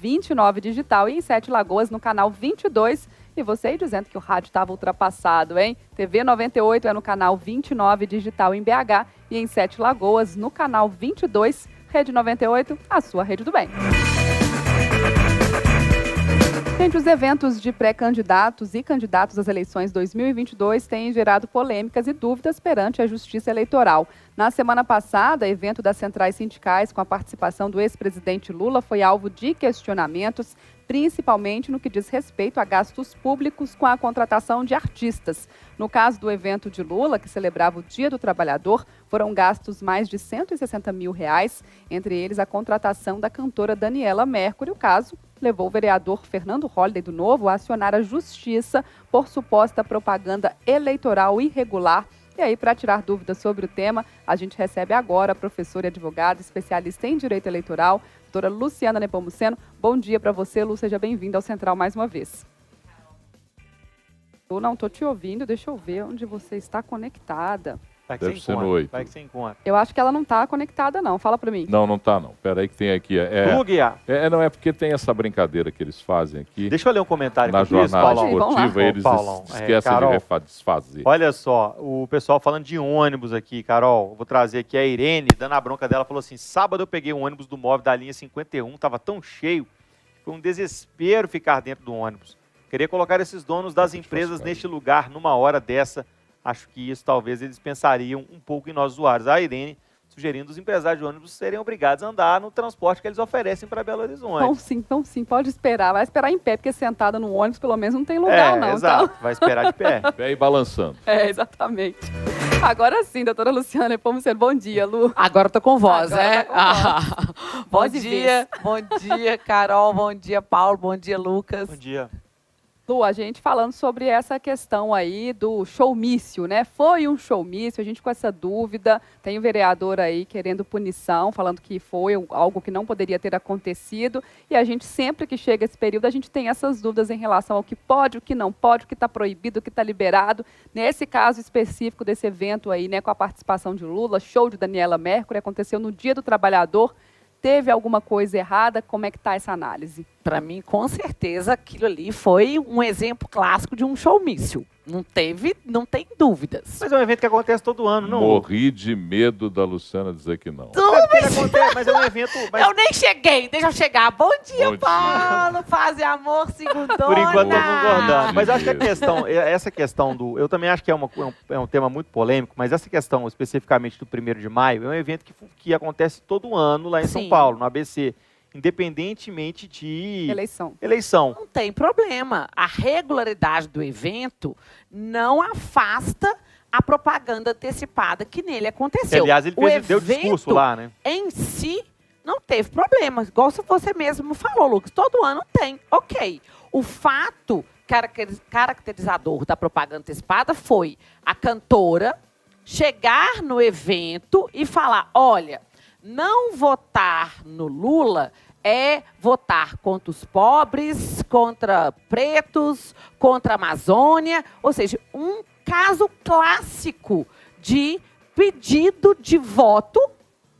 29 digital e em Sete Lagoas no canal 22. E você aí dizendo que o rádio estava ultrapassado, hein? TV 98 é no canal 29 digital em BH e em Sete Lagoas no canal 22. Rede 98, a sua rede do bem. Gente, os eventos de pré-candidatos e candidatos às eleições 2022 têm gerado polêmicas e dúvidas perante a Justiça Eleitoral. Na semana passada, evento das centrais sindicais com a participação do ex-presidente Lula foi alvo de questionamentos, principalmente no que diz respeito a gastos públicos com a contratação de artistas. No caso do evento de Lula, que celebrava o Dia do Trabalhador, foram gastos mais de R$160 mil, entre eles a contratação da cantora Daniela Mercury. O caso levou o vereador Fernando Holliday do Novo a acionar a Justiça por suposta propaganda eleitoral irregular. E aí, para tirar dúvidas sobre o tema, a gente recebe agora a professora e advogada, especialista em direito eleitoral, doutora Luciana Nepomuceno. Bom dia para você, Lu, seja bem-vinda ao Central mais uma vez. Eu não estou te ouvindo, deixa eu ver onde você está conectada. Deve ser no 8. Vai que você encontra. Eu acho que ela não está conectada não, fala para mim. Não, não está não. Pera aí que tem aqui. Não, é porque tem essa brincadeira que eles fazem aqui. Deixa eu ler um comentário na jornada esportiva, eles esquecem Carol, de desfazer. Olha só, o pessoal falando de ônibus aqui, Carol, vou trazer aqui a Irene, dando a bronca dela, falou assim: sábado eu peguei um ônibus do móvel da linha 51, estava tão cheio, foi um desespero ficar dentro do ônibus. Queria colocar esses donos das empresas neste lugar numa hora dessa. Acho que isso talvez eles pensariam um pouco em nós usuários. A Irene sugerindo os empresários de ônibus serem obrigados a andar no transporte que eles oferecem para Belo Horizonte. Então sim, pode esperar. Vai esperar em pé, porque sentada no ônibus pelo menos não tem lugar não. Exato, então... vai esperar de pé. Pé e balançando. Exatamente. Agora sim, doutora Luciana Nepomuceno, bom dia, Lu. Agora eu tô com voz, né? Bom dia, Carol, bom dia, Paulo, bom dia, Lucas. Bom dia. Lu, a gente falando sobre essa questão aí do showmício, né? Foi um showmício, a gente com essa dúvida, tem o vereador aí querendo punição, falando que foi algo que não poderia ter acontecido, e a gente sempre que chega esse período, a gente tem essas dúvidas em relação ao que pode, o que não pode, o que está proibido, o que está liberado. Nesse caso específico desse evento aí, né, com a participação de Lula, show de Daniela Mercury, aconteceu no Dia do Trabalhador. Teve alguma coisa errada? Como é que está essa análise? Para mim, com certeza, aquilo ali foi um exemplo clássico de um showmício. Não tem dúvidas. Mas é um evento que acontece todo ano, não? Morri de medo da Luciana dizer que não. Mas é um evento... Eu nem cheguei, deixa eu chegar. Bom dia, Paulo. Paz e amor, segundona. Por enquanto, estamos concordando. Mas acho que essa questão do... Eu também acho que é um tema muito polêmico, mas essa questão especificamente do 1º de maio é um evento que acontece todo ano lá em São Paulo, no ABC. Independentemente de eleição. Não tem problema. A regularidade do evento não afasta a propaganda antecipada que nele aconteceu. Aliás, ele deu discurso lá, né? Em si, não teve problema. Igual você mesmo falou, Lucas. Todo ano tem. Ok. O fato caracterizador da propaganda antecipada foi a cantora chegar no evento e falar: olha, não votar no Lula é votar contra os pobres, contra pretos, contra a Amazônia. Ou seja, um caso clássico de pedido de voto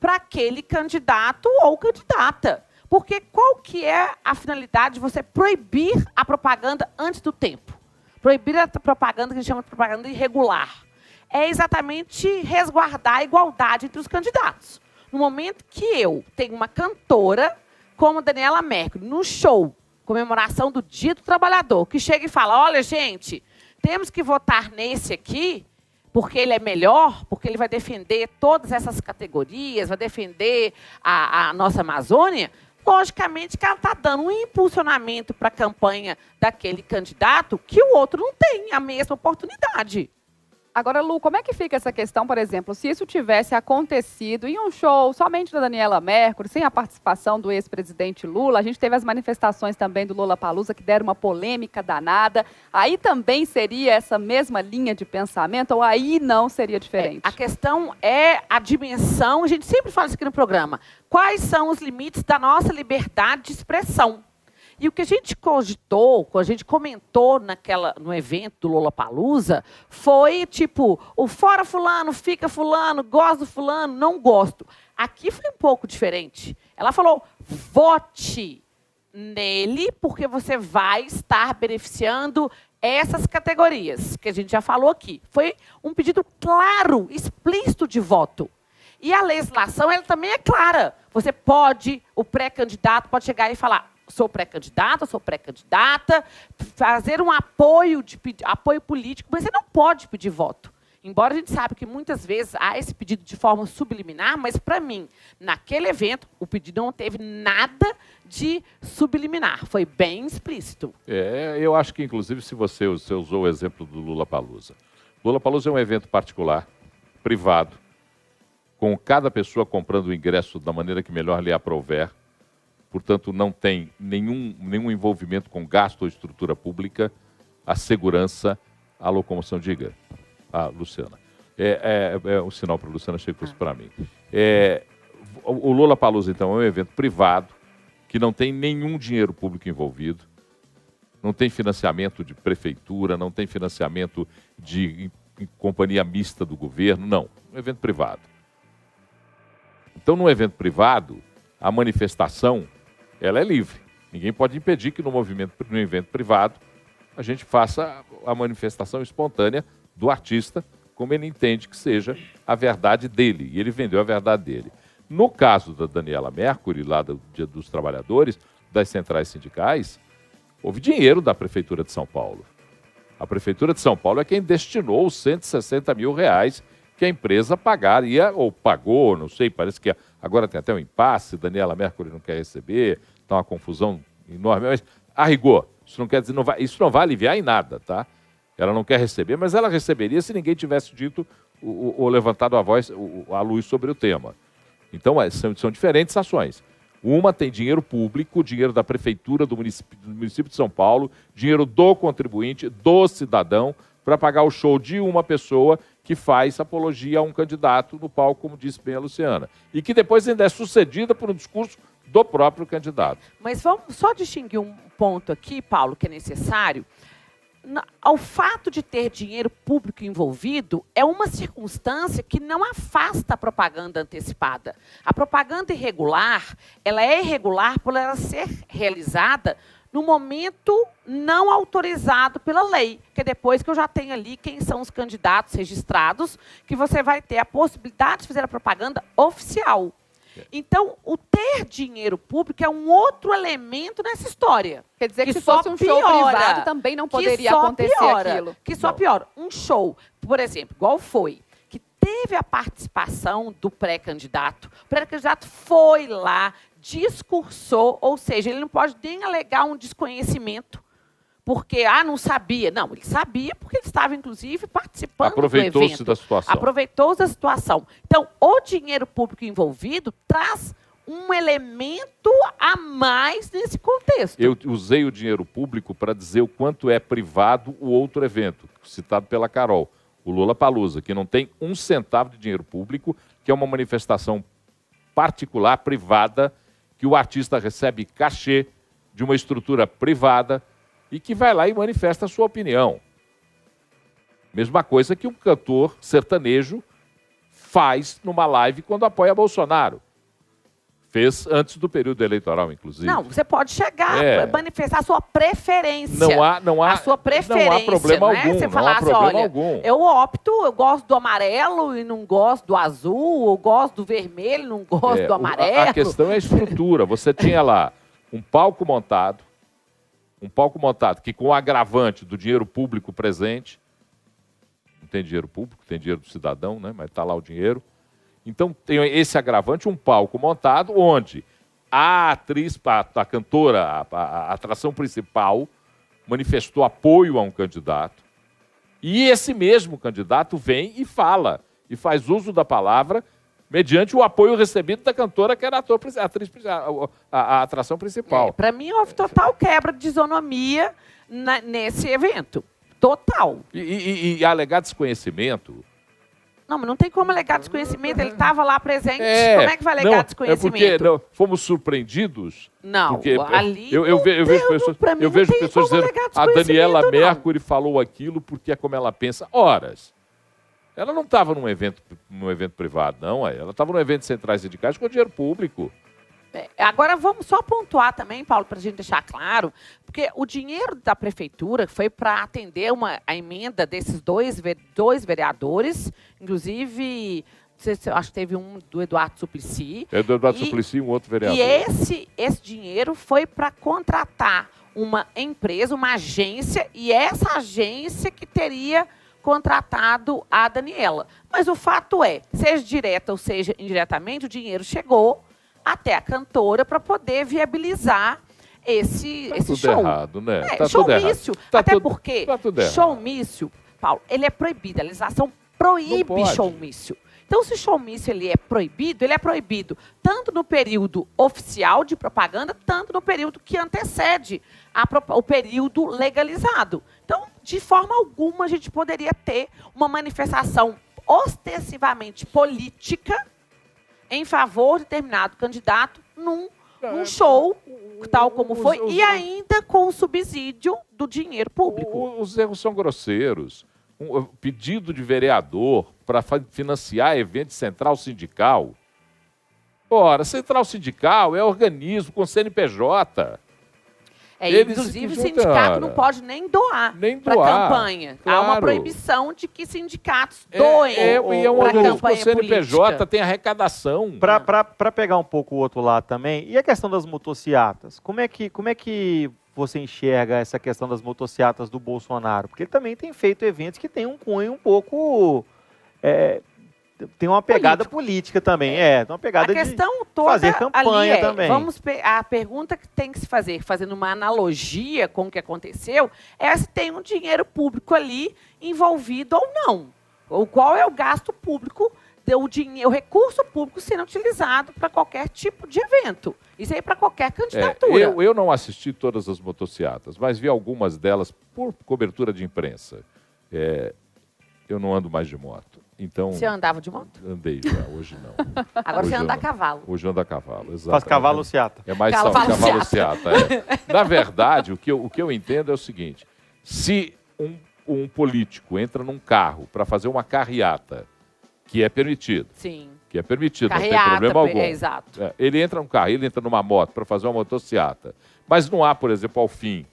para aquele candidato ou candidata. Porque qual que é a finalidade de você proibir a propaganda antes do tempo? Proibir a propaganda que a gente chama de propaganda irregular. É exatamente resguardar a igualdade entre os candidatos. No momento que eu tenho uma cantora como Daniela Mercury, no show, comemoração do Dia do Trabalhador, que chega e fala: olha, gente, temos que votar nesse aqui, porque ele é melhor, porque ele vai defender todas essas categorias, vai defender a nossa Amazônia, logicamente que ela está dando um impulsionamento para a campanha daquele candidato que o outro não tem a mesma oportunidade. Agora, Lu, como é que fica essa questão, por exemplo, se isso tivesse acontecido em um show somente da Daniela Mercury, sem a participação do ex-presidente Lula? A gente teve as manifestações também do Lollapalooza, que deram uma polêmica danada. Aí também seria essa mesma linha de pensamento ou aí não seria diferente? A questão é a dimensão, a gente sempre fala isso aqui no programa, quais são os limites da nossa liberdade de expressão? E o que a gente cogitou, que a gente comentou no evento do Lollapalooza, foi tipo, o fora fulano, fica fulano, gosto do fulano, não gosto. Aqui foi um pouco diferente. Ela falou, vote nele, porque você vai estar beneficiando essas categorias, que a gente já falou aqui. Foi um pedido claro, explícito de voto. E a legislação, ela também é clara. Você pode, o pré-candidato pode chegar e falar, sou pré-candidato, sou pré-candidata, fazer um apoio político, mas você não pode pedir voto. Embora a gente saiba que muitas vezes há esse pedido de forma subliminar, mas para mim, naquele evento, o pedido não teve nada de subliminar, foi bem explícito. Eu acho que, inclusive, se você usou o exemplo do Lollapalooza. Lollapalooza é um evento particular, privado, com cada pessoa comprando o ingresso da maneira que melhor lhe aprouver. Portanto, não tem nenhum envolvimento com gasto ou estrutura pública, a segurança, a locomoção. Diga, Luciana. Um sinal para a Luciana, chega isso para mim. O Lollapalooza, então, é um evento privado, que não tem nenhum dinheiro público envolvido, não tem financiamento de prefeitura, não tem financiamento de companhia mista do governo, não. É um evento privado. Então, num evento privado, a manifestação ela é livre. Ninguém pode impedir que no evento privado a gente faça a manifestação espontânea do artista, como ele entende que seja a verdade dele. E ele vendeu a verdade dele. No caso da Daniela Mercury, lá do Dia dos Trabalhadores, das centrais sindicais, houve dinheiro da Prefeitura de São Paulo. A Prefeitura de São Paulo é quem destinou os 160 mil reais que a empresa pagaria, ou pagou, não sei, parece que agora tem até um impasse, Daniela Mercury não quer receber, está uma confusão enorme, mas a rigor, isso não quer dizer, isso não vai aliviar em nada, tá? Ela não quer receber, mas ela receberia se ninguém tivesse dito ou levantado a luz sobre o tema. Então, são diferentes ações. Uma tem dinheiro público, dinheiro da Prefeitura do município de São Paulo, dinheiro do contribuinte, do cidadão, para pagar o show de uma pessoa que faz apologia a um candidato no palco, como disse bem a Luciana. E que depois ainda é sucedida por um discurso do próprio candidato. Mas vamos só distinguir um ponto aqui, Paulo, que é necessário. O fato de ter dinheiro público envolvido é uma circunstância que não afasta a propaganda antecipada. A propaganda irregular, ela é irregular por ela ser realizada no momento não autorizado pela lei, que é depois que eu já tenho ali quem são os candidatos registrados, que você vai ter a possibilidade de fazer a propaganda oficial. Então, o ter dinheiro público é um outro elemento nessa história. Quer dizer que se fosse um show privado também não poderia acontecer aquilo. Que só piora. Um show, por exemplo, igual foi, que teve a participação do pré-candidato. O pré-candidato foi lá, discursou, ou seja, ele não pode nem alegar um desconhecimento, porque, não sabia. Não, ele sabia porque ele estava, inclusive, participando do evento. Aproveitou-se da situação. Aproveitou-se da situação. Então, o dinheiro público envolvido traz um elemento a mais nesse contexto. Eu usei o dinheiro público para dizer o quanto é privado o outro evento, citado pela Carol, o Lollapalooza, que não tem um centavo de dinheiro público, que é uma manifestação particular, privada, que o artista recebe cachê de uma estrutura privada e que vai lá e manifesta a sua opinião. Mesma coisa que um cantor sertanejo faz numa live quando apoia Bolsonaro. Fez antes do período eleitoral, inclusive. Não, você pode chegar a manifestar a sua preferência. Não há, a sua preferência, não há problema algum. Você não falar há assim, problema olha, algum. eu gosto do amarelo e não gosto do azul, eu gosto do vermelho e não gosto do amarelo. A questão é a estrutura. Você tinha lá um palco montado que com o agravante do dinheiro público presente, não tem dinheiro público, tem dinheiro do cidadão, né? Mas está lá o dinheiro. Então, tem esse agravante, um palco montado, onde a atriz, a cantora, a atração principal, manifestou apoio a um candidato. E esse mesmo candidato vem e fala, e faz uso da palavra, mediante o apoio recebido da cantora, que era a atração principal. Para mim, houve total quebra de isonomia nesse evento. Total. E alegar desconhecimento... Não, mas não tem como alegar desconhecimento. Ele estava lá presente. Como é que vai alegar desconhecimento? É porque fomos surpreendidos. Não, porque ali eu vejo pessoas dizendo a Daniela Mercury falou aquilo porque é como ela pensa. Horas. Ela não estava num evento privado, não. Ela estava num evento de centrais sindicais com dinheiro público. Agora vamos só pontuar também, Paulo, para a gente deixar claro, porque o dinheiro da prefeitura foi para atender a emenda desses dois vereadores, inclusive, acho que teve um do Eduardo Suplicy. É do Eduardo Suplicy e um outro vereador. E esse dinheiro foi para contratar uma empresa, uma agência, e essa agência que teria contratado a Daniela. Mas o fato é, seja direta ou seja indiretamente, o dinheiro chegou até a cantora para poder viabilizar esse tudo show. Errado, né? Tá showmício. tudo errado. Tá Até tudo- porque tá tudo errado. showmício, Paulo, ele é proibido. A legislação proíbe pode. showmício. Então, se o showmício ele é proibido tanto no período oficial de propaganda, tanto no período que antecede o período legalizado. Então, de forma alguma, a gente poderia ter uma manifestação ostensivamente política em favor de determinado candidato num show, tal como foi, e ainda com o subsídio do dinheiro público. Os erros são grosseiros. Um pedido de vereador para financiar evento de central sindical. Ora, central sindical é organismo com CNPJ. Inclusive, o sindicato não pode nem doar para a campanha. Claro. Há uma proibição de que sindicatos doem E é um para a organismo com campanha CNPJ, política. tem arrecadação. Para pegar um pouco o outro lado também, e a questão das motocicletas? Como é que você enxerga essa questão das motocicletas do Bolsonaro? Porque ele também tem feito eventos que tem um cunho um pouco... tem uma pegada política também, tem uma pegada A questão toda fazer campanha ali também. A pergunta que tem que se fazer, fazendo uma analogia com o que aconteceu, é se tem um dinheiro público ali envolvido ou não. Ou qual é o gasto público, o recurso público sendo utilizado para qualquer tipo de evento. Isso aí para qualquer candidatura. Eu não assisti todas as motocicletas, mas vi algumas delas por cobertura de imprensa. Eu não ando mais de moto. Então, Você andava de moto? andei já, hoje não. Agora Hoje você eu anda a não. cavalo. Hoje eu ando a cavalo, exato. Faz cavalo-ciata. É mais só Cavalo cavalo-ciata. Na verdade, o que eu entendo é o seguinte: se um político entra num carro para fazer uma carreata, que é permitido, Sim. não tem Carreata, problema algum. exato. Ele entra num carro, ele entra numa moto para fazer uma motociata, mas não há, por exemplo, ao fim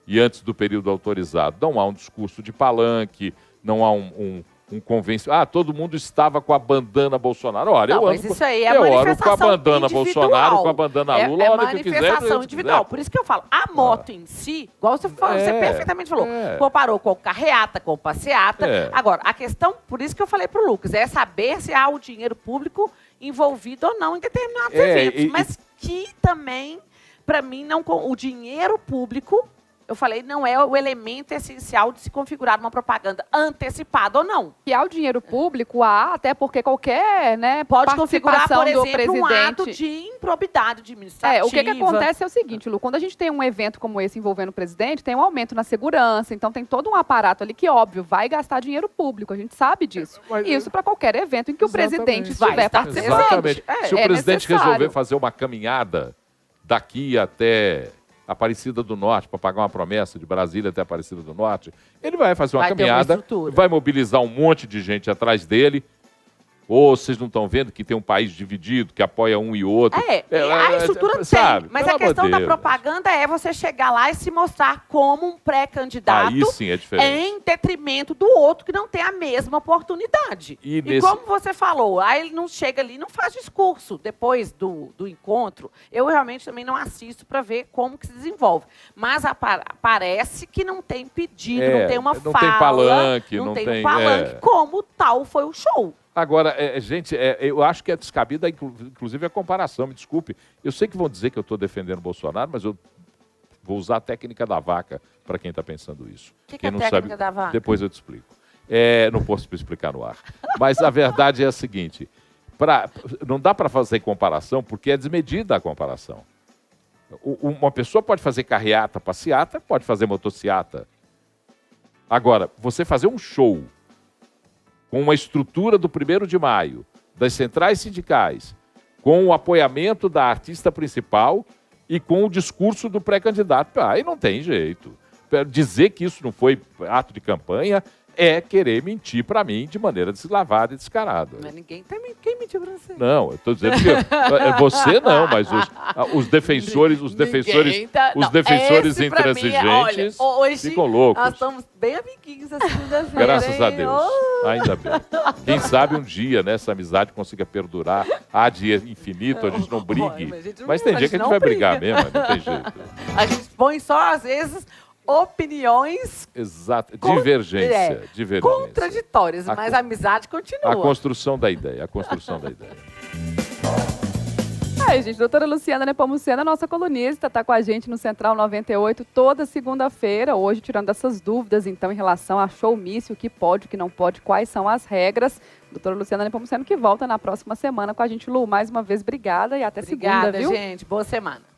e antes do período autorizado, não há um discurso de palanque, não há um convencimento. Todo mundo estava com a bandana Bolsonaro. Olha, Não, eu mas ando isso aí é eu ando com a manifestação bandana individual. Bolsonaro, com a bandana Lula, a hora que eu quiser. manifestação individual. Por isso que eu falo, a moto em si, igual você perfeitamente falou, comparou com carreata, com passeata. Agora, a questão, por isso que eu falei para o Lucas, é saber se há o dinheiro público envolvido ou não em determinados eventos. Mas que também, para mim, não, o dinheiro público, eu falei, não é o elemento essencial de se configurar uma propaganda antecipada ou não. E ao dinheiro público, até porque qualquer Pode configurar, por participação do exemplo, um ato presidente... de improbidade administrativa. O que acontece é o seguinte, Lu, quando a gente tem um evento como esse envolvendo o presidente, tem um aumento na segurança, então tem todo um aparato ali que, óbvio, vai gastar dinheiro público, a gente sabe disso. Isso para qualquer evento em que o presidente estiver participando. Exatamente. Se o presidente necessário. resolver fazer uma caminhada daqui até Aparecida do Norte, para pagar uma promessa de Brasília até Aparecida do Norte, ele vai fazer uma caminhada, vai mobilizar um monte de gente atrás dele. Ou vocês não estão vendo que tem um país dividido, que apoia um e outro? A estrutura tem, sabe? mas a questão da propaganda é você chegar lá e se mostrar como um pré-candidato Aí sim é diferente. em detrimento do outro que não tem a mesma oportunidade. E como você falou, aí ele não chega ali e não faz discurso depois do encontro. Eu realmente também não assisto para ver como que se desenvolve. Mas parece que não tem pedido, não tem uma fala. Não tem palanque. Não tem um palanque, como tal foi o show. Agora, gente, eu acho que é descabida, inclusive, a comparação, me desculpe. Eu sei que vão dizer que eu estou defendendo o Bolsonaro, mas eu vou usar a técnica da vaca para quem está pensando isso. O que é a técnica da vaca? Depois eu te explico. Não posso explicar no ar. Mas a verdade é a seguinte, não dá para fazer comparação porque é desmedida a comparação. Uma pessoa pode fazer carreata, passeata, pode fazer motociata. Agora, você fazer um show com uma estrutura do 1º de maio, das centrais sindicais, com o apoiamento da artista principal e com o discurso do pré-candidato. Aí não tem jeito. Dizer que isso não foi ato de campanha é querer mentir para mim de maneira deslavada e descarada. Mas quem mentiu pra você? Não, eu estou dizendo que você não, mas os defensores Esse pra mim intransigentes olha, hoje ficam loucos. nós estamos bem amiguinhos essa segunda-feira. Graças a hein? Deus. Ainda bem. Quem sabe um dia essa amizade consiga perdurar de infinito, a gente não brigue. Mas tem dia que a gente vai brigar mesmo, não tem jeito. A gente põe só, às vezes, opiniões Exato. Divergência. contraditórias, mas a amizade continua. A construção da ideia. Ai, gente, doutora Luciana Nepomuceno, nossa colunista, está com a gente no Central 98 toda segunda-feira, hoje tirando essas dúvidas, então, em relação a showmício, o que pode, o que não pode, quais são as regras. Doutora Luciana Nepomuceno que volta na próxima semana com a gente, Lu. Mais uma vez, obrigada e até segunda, viu? Obrigada, gente. Boa semana.